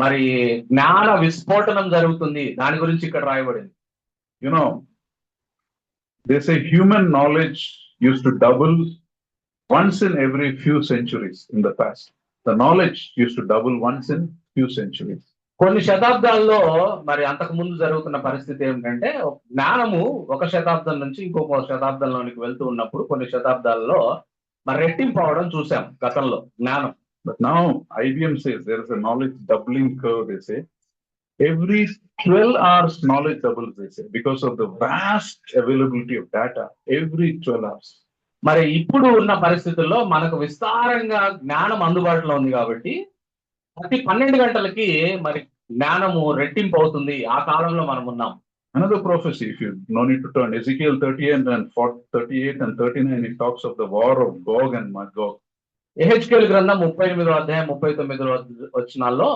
మరి జ్ఞాన విస్ఫోటనం జరుగుతుంది, దాని గురించి ఇక్కడ రాయబడింది. You know, they say human knowledge used to double once in every few centuries in the past. The knowledge used to double once in few centuries. కొన్ని శతాబ్దాల్లో మరి అంతకు ముందు జరుగుతున్న పరిస్థితి ఏమిటంటే, జ్ఞానము ఒక శతాబ్దం నుంచి ఇంకొక శతాబ్దంలోనికి వెళ్తూ ఉన్నప్పుడు కొన్ని శతాబ్దాల్లో మరి రెట్టింపు అవడం చూసాం గతంలో జ్ఞానం. But now IBM says there is a knowledge doubling curve. They say every 12 hours knowledge doubles, they say, because of the vast availability of data. Every 12 hours. మరి ఇప్పుడు ఉన్న పరిస్థితుల్లో మనకు విస్తారంగా జ్ఞానం అందుబాటులో ఉంది కాబట్టి ప్రతి 12 గంటలకి మరి జ్ఞానము రెట్టింపు అవుతుంది. ఆ కాలంలో మనం ఉన్నాం. Another prophecy, if you no need to turn, Ezekiel 38 and 39, it talks of the war of Gog and Magog. యెహెజ్కేలు గ్రంథం 38వ అధ్యాయం 39వ వచనాల్లో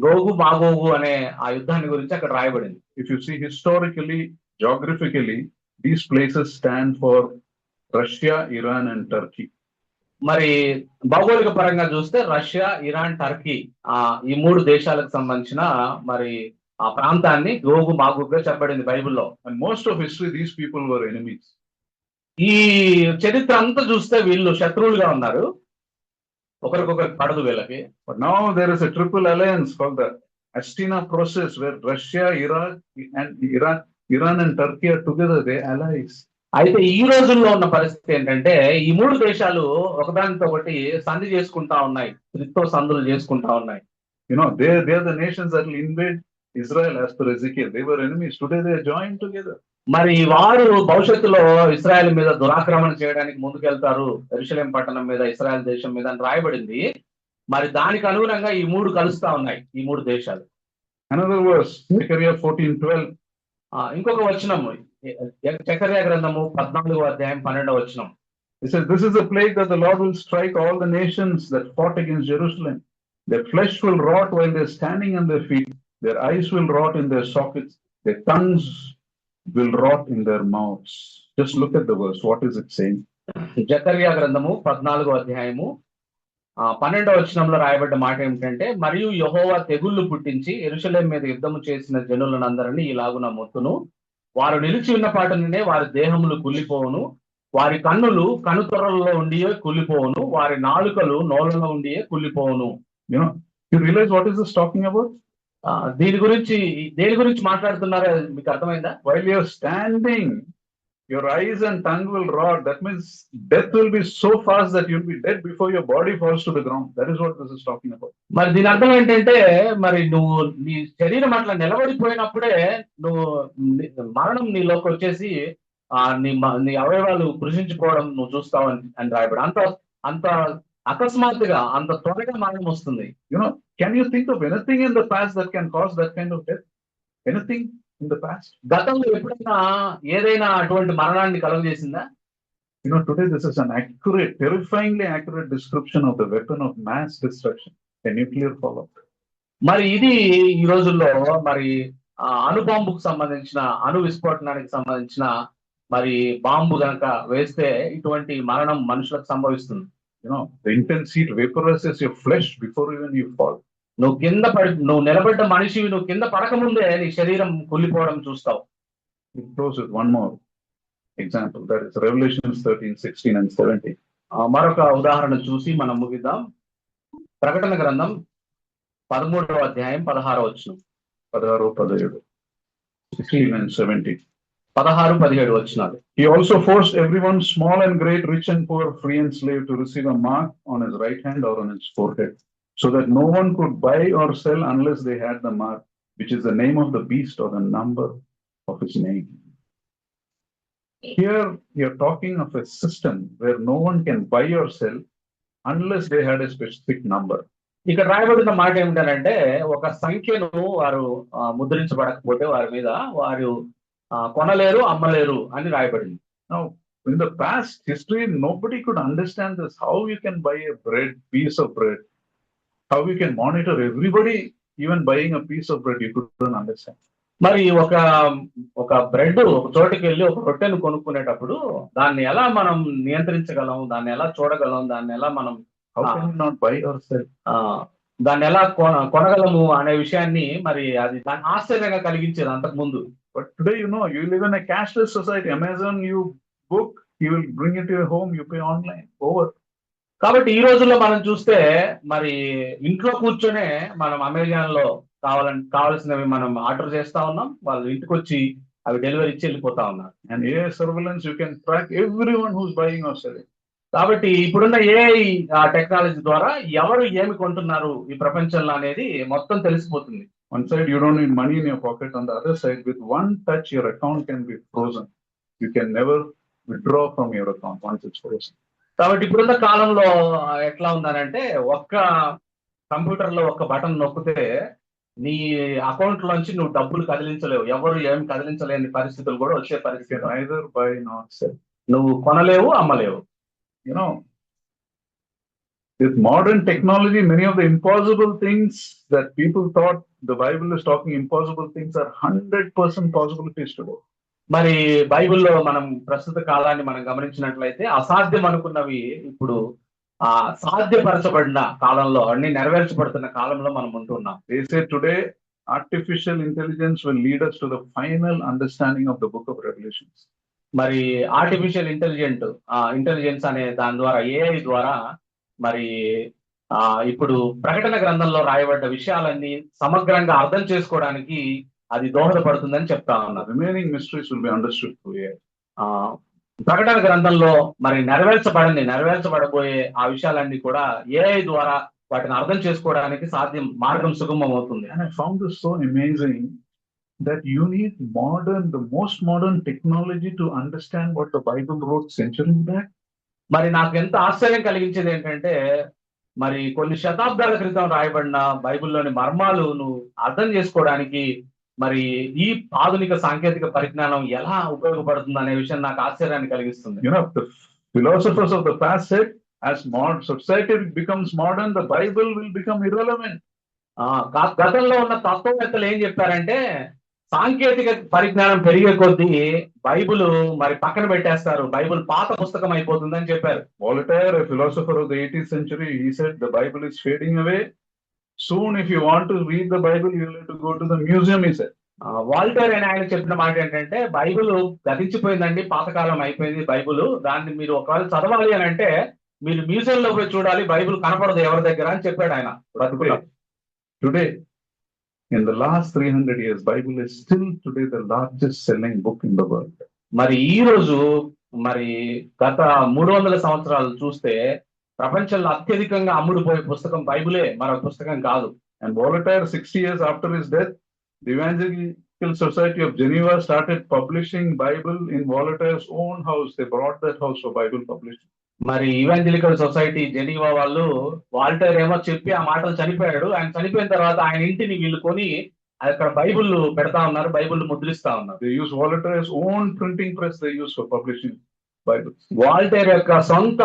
గోగు మాగోగు అనే ఆ యుద్ధాన్ని గురించి అక్కడ రాయబడింది. If you see historically, geographically, these places stand for Russia, Iran and Turkey. మరి భౌగోళిక పరంగా చూస్తే రష్యా, ఇరాన్, టర్కీ ఈ 3 దేశాలకు సంబంధించిన మరి ఆ ప్రాంతాన్ని గోగు మాగోగుగా చెప్పబడింది బైబిల్లో. And most of history, these people were enemies. ఈ చరిత్ర అంతా చూస్తే వీళ్ళు శత్రువులుగా ఉన్నారు, ఒకరికొకరికి పడదు వీళ్ళకి. But now there is a triple alliance called the Astana process, where Russia, Iran and Turkey are together. They allies. అయితే ఈ రోజుల్లో ఉన్న పరిస్థితి ఏంటంటే, ఈ 3 దేశాలు ఒకదానితో ఒకటి సంధి చేసుకుంటా ఉన్నాయి, త్రిత్వ సంధులు చేసుకుంటా ఉన్నాయి. You know, they are the nations that will invade Israel as per Ezekiel. They were enemies. Today they are joined together. మరి వారు భవిష్యత్తులో ఇశ్రాయేల్ మీద దురాక్రమణ చేయడానికి ముందుకెళ్తారు, యెరూషలేం పట్టణం మీద, ఇశ్రాయేల్ దేశం మీద అని రాయబడింది. మరి దానికి అనుగుణంగా ఈ 3 కలుస్తా ఉన్నాయి, ఈ 3 దేశాలు. Another verse, Zechariah 14:12. ఇంకొక వచనం జకర్యా గ్రంథము 14వ అధ్యాయం 12వ వచనం. It says, this is the plague that the Lord will strike all the nations that fought against Jerusalem. Their flesh will rot while they're standing on their feet. Their eyes will rot in their sockets. Their tongues will rot in their mouths. Just look at the verse. What is it saying? జకర్యా గ్రంథము 14వ అధ్యాయము 12వ వచనంలో రాయబడ్డ మాట ఏమిటంటే, మరియు యెహోవా తెగుళ్లు పుట్టించి యెరూషలేం మీద యుద్ధము చేసిన జనులనందరినీ ఇలాగున మొత్తును, వారు నిలిచి ఉన్న పాటనే వారి దేహములు కుళ్ళిపోవును, వారి కన్నులు కనుతొరలలో ఉండియే కుళ్ళిపోవును, వారి నాలుకలు నోళ్ళలో ఉండియే కుళ్ళిపోవును. You realize what is this talking about? దేని గురించి మాట్లాడుతున్నారో మీకు అర్థమైందా? While you are standing your eyes and tongue will rot. That means death will be so fast that you'll be dead before your body falls to the ground. That is what this is talking about. మరి దీని అర్థం ఏంటంటే మరి నువ్వు నీ శరీరం అట్లా నిలబడిపోయినప్పుడే నువ్వు మరణం నీలోకి వచ్చేసి నీ అవయవాలు కృషించిపోవడం నువ్వు చూస్తావు అని రాయబడి అంత అకస్మాత్తుగా అంత త్వరగా మరణం వస్తుంది. Can you think of anything in the past that can cause that kind of death? Anything in the past? గతంలో ఎప్పుడైనా ఏదైనా అటువంటి మరణాన్ని కలుగజేసిందా? Today this is an accurate, terrifyingly accurate description of the weapon of mass destruction, a nuclear fallout. మరి ఇది ఈ రోజుల్లో మరి అణుబాంబుకు సంబంధించిన అణు విస్ఫోటనానికి సంబంధించిన మరి బాంబు గనక వేస్తే ఇటువంటి మరణం మనుషులకు సంభవిస్తుంది. The intense heat vaporizes your flesh before even you fall. నువ్వు నిలబడ్డ మనిషివి నువ్వు కింద పడకముందే నీ శరీరం కుళ్ళిపోవడం చూస్తావు. It close with one more example, that is Revelation 13, 16 and 17. మరొక ఉదాహరణ చూసి మనం ముగిద్దాం. ప్రకటన గ్రంథం 13వ అధ్యాయం 16వ వచనం. 16, 17, 16 and 17. 16, 17 వచనాలు. He also forced everyone, small and great, rich and poor, free and slave, to receive a mark on his right hand or on his forehead, so that no one could buy or sell unless they had the mark, which is the name of the beast or the number of his name. Here you're talking of a system where no one can buy or sell unless they had a specific number. ఇక్కడ రాయబడిన మాట ఏమిటంటే ఒక సంఖ్యను వారు ముద్రించబడకపోతే వారి మీద వారు కొనలేరు అమ్మలేరు అని రాయబడింది. Now, in the past history, nobody could understand this. How you can buy a piece of bread? How you can monitor everybody, even buying a piece of bread, you couldn't understand. మరి ఒక bread ఒక చోటుకి వెళ్ళి ఒక రొట్టెను కొనుక్కునేటప్పుడు దాన్ని ఎలా మనం నియంత్రించగలం, దాన్ని ఎలా చూడగలం, దాన్ని ఎలా మనం దాన్ని ఎలా కొనగలము అనే విషయాన్ని మరి అది దాన్ని ఆశ్చర్యంగా కలిగించేది అంతకు ముందు. But today, you live in a cashless society. Amazon, you book, he will bring it to your home, you pay online, over. కాబట్టి ఈ రోజుల్లో మనం చూస్తే మరి ఇంట్లో కూర్చొనే మనం అమెజాన్ లో కావాల్సినవి మనం ఆర్డర్ చేస్తా ఉన్నాం, వాళ్ళు ఇంటికి వచ్చి అవి డెలివరీ ఇచ్చి వెళ్ళిపోతా ఉన్నారు. And AI surveillance, you can track everyone who's buying or selling. కాబట్టి ఇప్పుడున్న AI టెక్నాలజీ ద్వారా ఎవరు ఏమి కొంటున్నారు ఈ ప్రపంచంలో అనేది మొత్తం తెలిసిపోతుంది. One side, you don't need money in your pocket. On the other side, with one touch, your account can be frozen. You can never withdraw from your account once it's frozen. కాబట్టి ఇప్పుడున్న కాలంలో ఎట్లా ఉందనంటే ఒక్క computer లో ఒక్క button నొక్కితే నీ account లోంచి నువ్వు డబ్బులు కదిలించలేవు, ఎవరు ఏమి కదిలించలేని పరిస్థితులు కూడా వచ్చే పరిస్థితి. Neither buy nor sell. నువ్వు కొనలేవు అమ్మలేవు. With modern technology, many of the impossible things that people thought the Bible is talking impossible things are 100% possibilities today. మరి బైబిల్లో మనం ప్రస్తుత కాలాన్ని మనం గమనించినట్లయితే అసాధ్యం అనుకున్నవి ఇప్పుడు సాధ్యపరచబడిన కాలంలో అన్ని నెరవేర్చబడుతున్న కాలంలో మనం ఉంటున్నాం. They say today artificial intelligence will lead us to the final understanding of the book of Revelations. మరి ఆర్టిఫిషియల్ ఇంటెలిజెన్స్ అనే దాని ద్వారా AI ద్వారా మరి ఇప్పుడు ప్రకటన గ్రంథంలో రాయబడ్డ విషయాలన్నీ సమగ్రంగా అర్థం చేసుకోవడానికి అది దోహదపడుతుందని చెప్తా ఉన్నారు. Remaining mysteries will be understood through AI. ప్రకటన గ్రంథంలో మరి నెరవేర్చబడబోయే ఆ విషయాలన్నీ కూడా AI ద్వారా వాటిని అర్థం చేసుకోవడానికి మార్గం సుగమం అవుతుంది. And I found this so amazing that you need the most modern technology to understand what the Bible wrote centuries back. మరి నాకు ఎంత ఆశ్చర్యం కలిగించేది ఏంటంటే మరి కొన్ని శతాబ్దాల క్రితం రాయబడిన బైబిల్లోని మర్మాలు నువ్వు అర్థం చేసుకోవడానికి మరి ఈ ఆధునిక సాంకేతిక పరిజ్ఞానం ఎలా ఉపయోగపడుతుంది అనే విషయం నాకు ఆశ్చర్యాన్ని కలిగిస్తుంది. The philosophers of the past said, as modern society becomes modern, the Bible will become irrelevant. గతంలో ఉన్న తత్వవేత్తలు ఏం చెప్పారంటే సాంకేతిక పరిజ్ఞానం పెరిగే కొద్దీ బైబిల్ మరి పక్కన పెట్టేస్తారు, బైబిల్ పాత పుస్తకం అయిపోతుందని చెప్పారు. Voltaire, a philosopher of the 18th century, he said the Bible is fading away. Soon, if you want to read the Bible, you will have to go to the museum, he said. Walter అని ఆయన చెప్పిన మాట ఏంటంటే Bible గతించిపోయిందండి, పాతకాలం అయిపోయింది Bible, దాన్ని మీరు ఒకవేళ చదవాలి అని అంటే మీరు మ్యూజియం లో పోయి చూడాలి, బైబిల్ కనపడదు ఎవరి దగ్గర అని చెప్పాడు ఆయన. Today, in the last 300 years, Bible is still today the largest selling book in the world. మరి ఈ రోజు మరి గత 300 సంవత్సరాలు చూస్తే ప్రపంచంలో అత్యధికంగా అమ్ముడుపోయే పుస్తకం బైబిలే, మరొక పుస్తకం కాదు. And Voltaire, 60 years after his death, the Evangelical Society of Geneva started publishing Bible in Voltaire's own house. They brought that house for Bible publishing. మరి ఈవాంజలికల్ సొసైటీ జెనీవా వాళ్ళు వాల్టర్ ఏమో చెప్పి ఆ మాటలు చనిపోయాడు. ఆయన చనిపోయిన తర్వాత ఆయన ఇంటిని వీళ్ళు కొని అక్కడ బైబిల్ పెడతా ఉన్నారు, బైబిల్ ముద్రిస్తా ఉన్నారు. They use Voltaire's own printing press they use for publishing Bibles. Walter యొక్క సొంత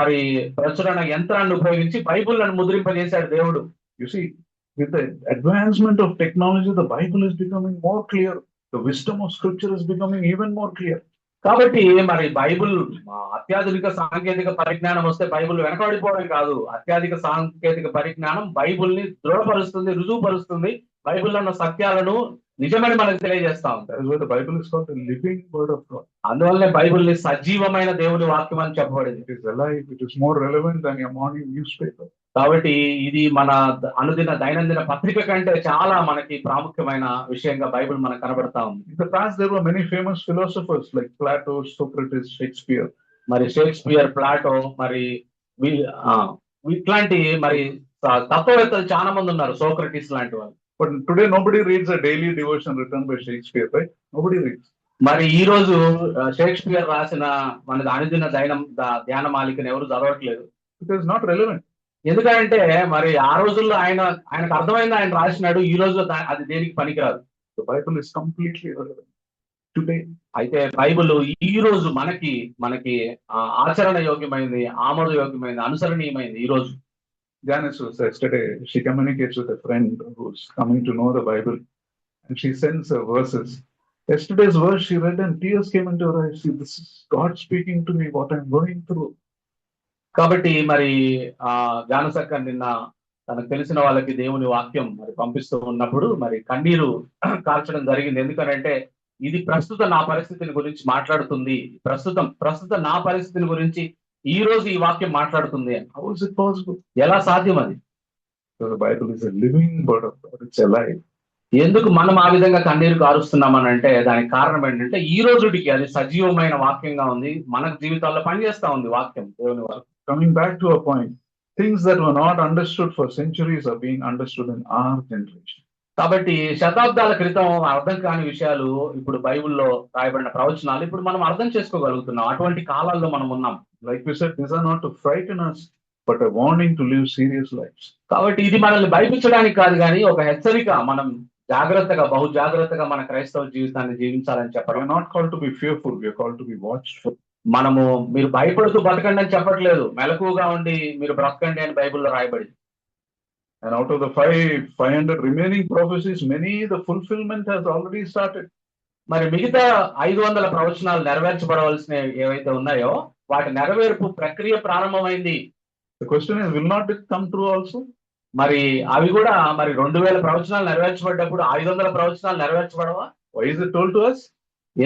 మరి ప్రచురణ యంత్రాన్ని ఉపయోగించి బైబిల్లను ముద్రింపజేశాడు దేవుడు. You see, with the advancement of technology, the Bible is becoming more clear. The wisdom of Scripture is becoming even more clear. కాబట్టి మరి Bible అత్యాధునిక సాంకేతిక పరిజ్ఞానం వస్తే బైబిల్ వెనకబడిపోవడం కాదు, అత్యాధిక సాంకేతిక పరిజ్ఞానం బైబిల్ని దృఢపరుస్తుంది, రుజువుపరుస్తుంది, బైబిల్లో ఉన్న సత్యాలను నిజమని మనకు తెలియజేస్తా ఉంది. That is why the Bible is called the living word of God. అందువల్లనే బైబిల్ని సజీవమైన దేవుని వాక్యం అని చెప్పబడింది. It is alive. It is more relevant than your morning newspaper. కాబట్టి ఇది మన అనుదిన దైనందిన పత్రిక కంటే చాలా మనకి ప్రాముఖ్యమైన విషయంగా బైబిల్ మనకు కనబడతా ఉంది. In the past, there were many famous philosophers like Plato, Socrates, Shakespeare. మరి షేక్స్పియర్, ప్లాటో, మరి ఇట్లాంటి మరి తత్వవేత్తలు చాలా మంది ఉన్నారు, సోక్రటీస్ లాంటి వాళ్ళు. But today, nobody reads a daily devotion written by Shakespeare, right? Nobody reads. మరి ఈ రోజు షేక్స్పియర్ రాసిన మన అనుదిన ధ్యాన మాలికను ఎవరు చదవట్లేదు. Because it's not relevant. ఎందుకంటే మరి ఆ రోజుల్లో ఆయనకు అర్థమైంది, ఆయన రాసినాడు. ఈ రోజు అది దేనికి పనికిరాదు. The Bible is completely irrelevant today. అయితే బైబిల్ ఈ రోజు మనకి ఆచరణ యోగ్యమైంది, ఆమోద యోగ్యమైంది, అనుసరణీయమైంది. ఈ రోజు Janice was yesterday, she communicates with a friend who's coming to know the Bible, and she sends her verses. Yesterday's verse she read and tears came into her eyes. See, this is God speaking to me, what I'm going through. కాబట్టి మరి జానసక్క నిన్న తనకు తెలిసిన వాళ్ళకి దేవుని వాక్యం మరి పంపిస్తూ ఉన్నప్పుడు మరి కన్నీరు కార్చడం జరిగింది. ఎందుకంటే ఇది ప్రస్తుత నా పరిస్థితిని గురించి మాట్లాడుతుంది, ప్రస్తుత నా పరిస్థితిని గురించి ఈ రోజు ఈ వాక్యం మాట్లాడుతుంది. How is it possible? ఎలా సాధ్యం అది? So the Bible is a living word of God. It's alive. ఎందుకు మనం ఆ విధంగా కన్నీరు కారుస్తున్నామని అంటే దానికి కారణం ఏంటంటే ఈ రోజుకి అది సజీవమైన వాక్యంగా ఉంది, మన జీవితాల్లో పనిచేస్తా ఉంది వాక్యం, దేవుని వాక్యం. Coming back to a point, things that were not understood for centuries are being understood in our generation. కాబట్టి శతాబ్దాల క్రితం అర్థం కాని విషయాలు ఇప్పుడు బైబిల్లో రాయబడిన ప్రవచనాలు ఇప్పుడు మనం అర్థం చేసుకోగలుగుతున్నాం. అటువంటి కాలాల్లో మనం ఉన్నాం. Like we said, these are not to frighten us, but a warning to live serious lives. కాబట్టి ఇది మనల్ని భయపించడానికి కాదు, కానీ ఒక హెచ్చరిక, మనం బహు జాగ్రత్తగా మన క్రైస్తవ జీవితాన్ని జీవించాలని చెప్పడం. We are not called to be fearful, we are called to be watchful. మనము మీరు భయపడుతూ బతకండి అని చెప్పట్లేదు, మెలకువగా ఉండి మీరు బ్రతకండి అని బైబిల్లో రాయబడింది. And out of the 500 remaining prophecies, many the fulfillment has already started. మరి మిగతా 500 ప్రవచనాలు నెరవేర్చబడవలసిన ఏవైతే ఉన్నాయో వాటి నెరవేర్పు ప్రక్రియ ప్రారంభమైంది. The question is, will not it come true also? మరి అవి కూడా మరి 2000 ప్రవచనాలు నెరవేర్చబడ్డప్పుడు 500 ప్రవచనాలు నెరవేర్చబడవా? Why is it told to us?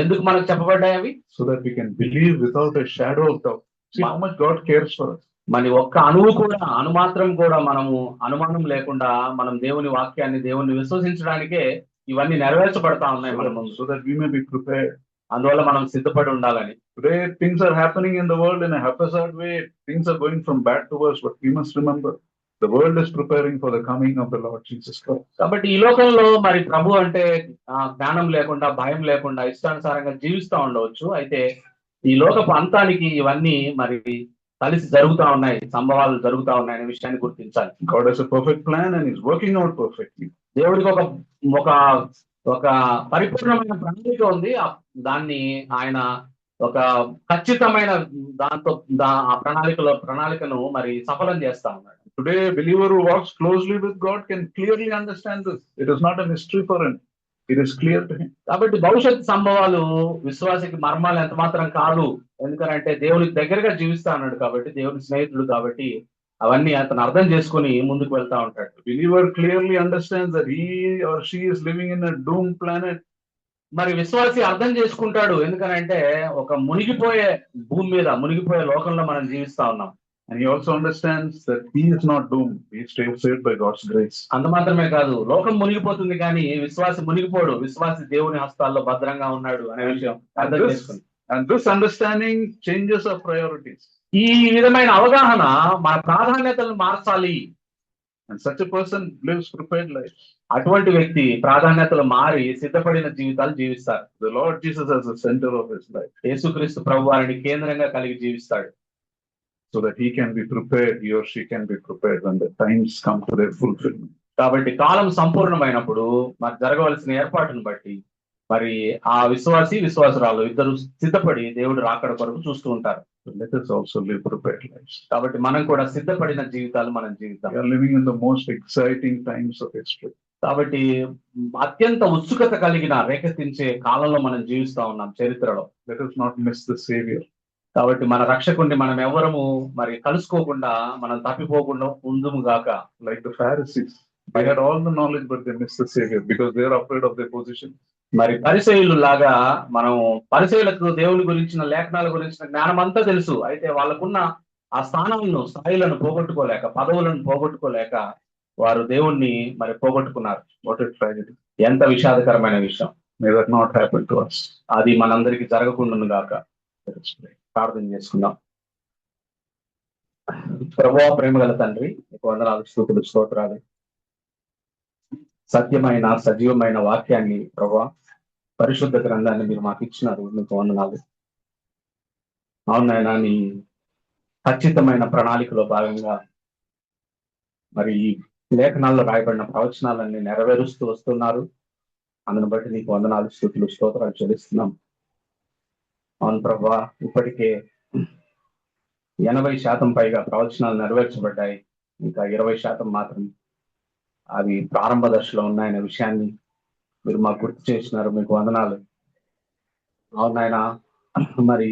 ఎందుకు మనకు చెప్పబడ్డాయి అవి? So that we can believe without a shadow of doubt. See how much God cares for us. మరి ఒక్క అణువు కూడా, అనుమాత్రం కూడా మనము అనుమానం లేకుండా మనం దేవుని వాక్యాన్ని, దేవుని విశ్వసించడానికే ఇవన్నీ నెరవేర్చబడతా ఉన్నాయి మన ముందు. So that we may be prepared. అందువల్ల మనం సిద్ధపడి ఉండాలని. Today things are happening in the world in a haphazard way. Things are going from bad to worse, but we must remember the world is preparing for the coming of the Lord Jesus Christ. కాబట్టి ఈ లోకంలో మరి ప్రభు అంటే జ్ఞానం లేకుండా, భయం లేకుండా ఇష్టానుసారంగా జీవిస్తూ ఉండవచ్చు. అయితే ఈ లోకపు అంతానికి ఇవన్నీ మరి కలిసి జరుగుతా ఉన్నాయి, సంభవాలు జరుగుతా ఉన్నాయి అనే విషయాన్ని గుర్తించాలి. God has a perfect plan and is working out perfectly. దేవుడికి ఒక పరిపూర్ణమైన ప్రణాళిక ఉంది. దాన్ని ఆయన ఒక ఖచ్చితమైన దాంతో ఆ ప్రణాళికను మరి సఫలం చేస్తా ఉన్నాడు. Today, a believer who walks closely with God can clearly understand this. It is not a mystery for him. It is clear to him. కాబట్టి భవిష్యత్ సంభవాలు విశ్వాసికి మర్మాలు ఎంత మాత్రం కాదు. ఎందుకంటే దేవునికి దగ్గరగా జీవిస్తా అన్నాడు కాబట్టి, దేవుని స్నేహితుడు కాబట్టి అవన్నీ అతను అర్థం చేసుకుని ముందుకు వెళ్తా ఉంటాడు. The believer clearly understands that he or she is living in a doomed planet. మరి విశ్వాసి అర్థం చేసుకుంటాడు, ఎందుకనంటే ఒక మునిగిపోయే భూమి మీద, మునిగిపోయే లోకంలో మనం జీవిస్తా ఉన్నాం. And he also understands that he is not doomed. He is saved by God's grace. అంత మాత్రమే కాదు, లోకం మునిగిపోతుంది కానీ విశ్వాసి మునిగిపోడు, విశ్వాసి దేవుని హస్తాల్లో భద్రంగా ఉన్నాడు అనే విషయం అర్థం చేసుకుంది. And this understanding changes our priorities. ఈ విధమైన అవగాహన మన ప్రాధాన్యతలను మార్చాలి. And such a person lives prepared lives. అటువంటి వ్యక్తి ప్రాధాన్యతలు మారి సిద్ధపడిన జీవితాలు జీవిస్తారు. The Lord Jesus as the center of his life. యేసుక్రీస్తు ప్రభువారిని కేంద్రంగా కలిగి జీవిస్తాడు. So that he can be prepared, he or she can be prepared when the times come to their fulfillment. కాబట్టి కాలం సంపూర్ణమైనప్పుడు మరి జరగవలసిన ఏర్పాటును బట్టి మరి ఆ విశ్వాసురాలు ఇద్దరు సిద్ధపడి దేవుడు రాకడ కొరకు చూస్తూ ఉంటారు. So let us also live prepared lives. కాబట్టి మనం కూడా సిద్ధపడిన జీవితాలు మనం జీవితాం. We are living in the most exciting times of history. కాబట్టి అత్యంత ఉత్సుకత కలిగిన రేకెత్తించే కాలంలో మనం జీవిస్తా ఉన్నాం చరిత్రలో. Let us not miss the Savior. కాబట్టి మన రక్షకుడిని మనం ఎవరము మరి కలుసుకోకుండా మనం తప్పిపోకుండా ఉందుము గాక. Like the Pharisees, they had all the knowledge but they missed the Savior because they are afraid of their position. మరి పరిసయ్యులు లాగా మనం పరిసయ్యులకు దేవుని గురించిన లేఖనాల గురించిన జ్ఞానం అంతా తెలుసు, అయితే వాళ్ళకున్న ఆ స్థాయిలను పోగొట్టుకోలేక, పదవులను పోగొట్టుకోలేక వారు దేవుణ్ణి మరి పోగొట్టుకున్నారు. What a tragedy. ఎంత విషాదకరమైన విషయం. May that not happen to us. అది మనందరికి జరగకుండా గాక. ప్రార్థన చేసుకుందాం. ప్రభువా, ప్రేమగల తండ్రి, నీకు వందనాలు, స్తుతులు, స్తోత్రాలు. సత్యమైన సజీవమైన వాక్యాన్ని ప్రభువా, పరిశుద్ధ గ్రంథాన్ని మీరు మాకు ఇచ్చినారు, మీకు వందనాలు. అవునాయనా, నీ ఖచ్చితమైన ప్రణాళికలో భాగంగా మరి ఈ లేఖనాల్లో రాయబడిన ప్రవచనాలన్నీ నెరవేరుస్తూ వస్తున్నారు. అందును బట్టి నీకు వందనాలు, స్తుతులు, స్తోత్రాలు చెల్లిస్తున్నాం. అవును ప్రభువా, ఇప్పటికే 80% పైగా ప్రవచనాలు నెరవేర్చబడ్డాయి. ఇంకా 20% మాత్రం అవి ప్రారంభ దశలో ఉన్నాయనే విషయాన్ని మీరు మాకు గుర్తు చేసినారు, మీకు వందనాలు. అవునాయన, మరి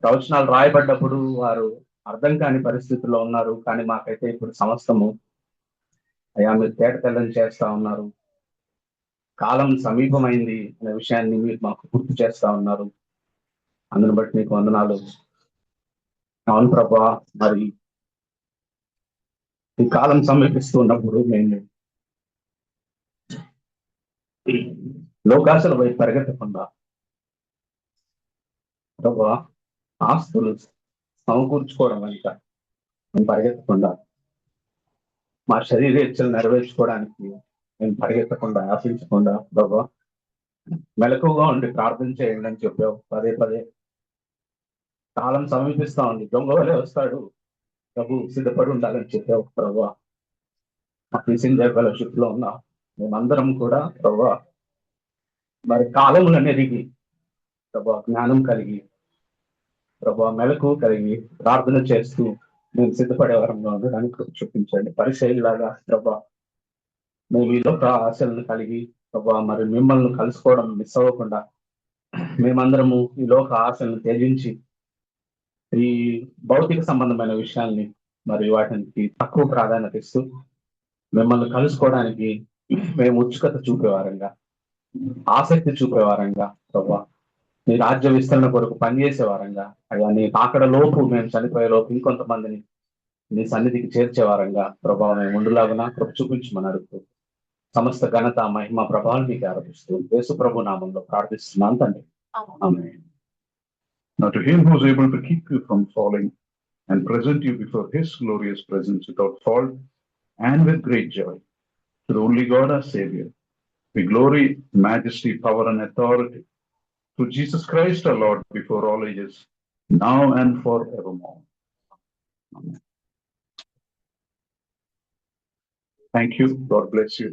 ప్రవచనాలు రాయబడ్డప్పుడు వారు అర్థం కాని పరిస్థితుల్లో ఉన్నారు, కానీ మాకైతే ఇప్పుడు సమస్తము అయ్యా మీరు తేట తెల్లని చేస్తా ఉన్నారు. కాలం సమీపమైంది అనే విషయాన్ని మీరు మాకు గుర్తు చేస్తా ఉన్నారు. అందుని బట్టి నీకు వందనాలు. అవును ప్రభా, మరి ఈ కాలం సమీపిస్తూ ఉన్నప్పుడు మేము లోకాశల వైపు పరిగెత్తకుండా ప్రభా, ఆస్తులు సమకూర్చుకోవడం వెనుక మేము పరిగెత్తకుండా, మా శరీరేచ్ఛలు నెరవేర్చుకోవడానికి మేము పరిగెత్తకుండా, ఆశించకుండా ప్రభా మెలకుగా ఉండి ప్రార్థన చేయండి అని చెప్పావు పదే పదే. కాలం సమీపిస్తా ఉంది, దొంగ వలే వస్తాడు, ప్రభు సిద్ధపడి ఉండాలని చెప్పావు ప్రభా. మా కిసింజర్ ఫెలోషిప్ లో ఉన్నా మేమందరం కూడా ప్రభా మరి కాలములను ఎరిగి ప్రభా జ్ఞానం కలిగి ప్రభా మెలకు కలిగి ప్రార్థన చేస్తూ మేము సిద్ధపడే వరంగా ఉండడానికి చూపించండి. పరిశైలిలాగా ప్రభా మేము ఈ లోక ఆశలను కలిగి ప్రభా మరి మిమ్మల్ని కలుసుకోవడం మిస్ అవ్వకుండా మేమందరము ఈ లోక ఆశలను త్యజించి ఈ భౌతిక సంబంధమైన విషయాల్ని మరి వాటికి తక్కువ ప్రాధాన్యత ఇస్తూ మిమ్మల్ని కలుసుకోవడానికి మేము ఉత్సుకత చూపేవారంగా, ఆసక్తి చూపేవారంగా ప్రభా, నీ రాజ్య విస్తరణ కొరకు పనిచేసేవారంగా, అయ్యా నీ అక్కడ లోపు మేము చనిపోయే లోపు ఇంకొంతమందిని నీ సన్నిధికి చేర్చేవారంగా ప్రభావ మేము ముందులాగునా కృప చూపించమని అడుగుతూ సమస్త ఘనత మహిమ ప్రభావం మీకు ఆరోపిస్తూ యేసు ప్రభు నామంలో ప్రార్థిస్తున్నాను తండ్రి. ఆమేన్. Now to him who is able to keep you from falling and present you before his glorious presence without fault and with great joy, to the only God our Savior, be glory, majesty, power and authority through Jesus Christ our Lord before all ages, now and forevermore. Amen. Thank you. God bless you.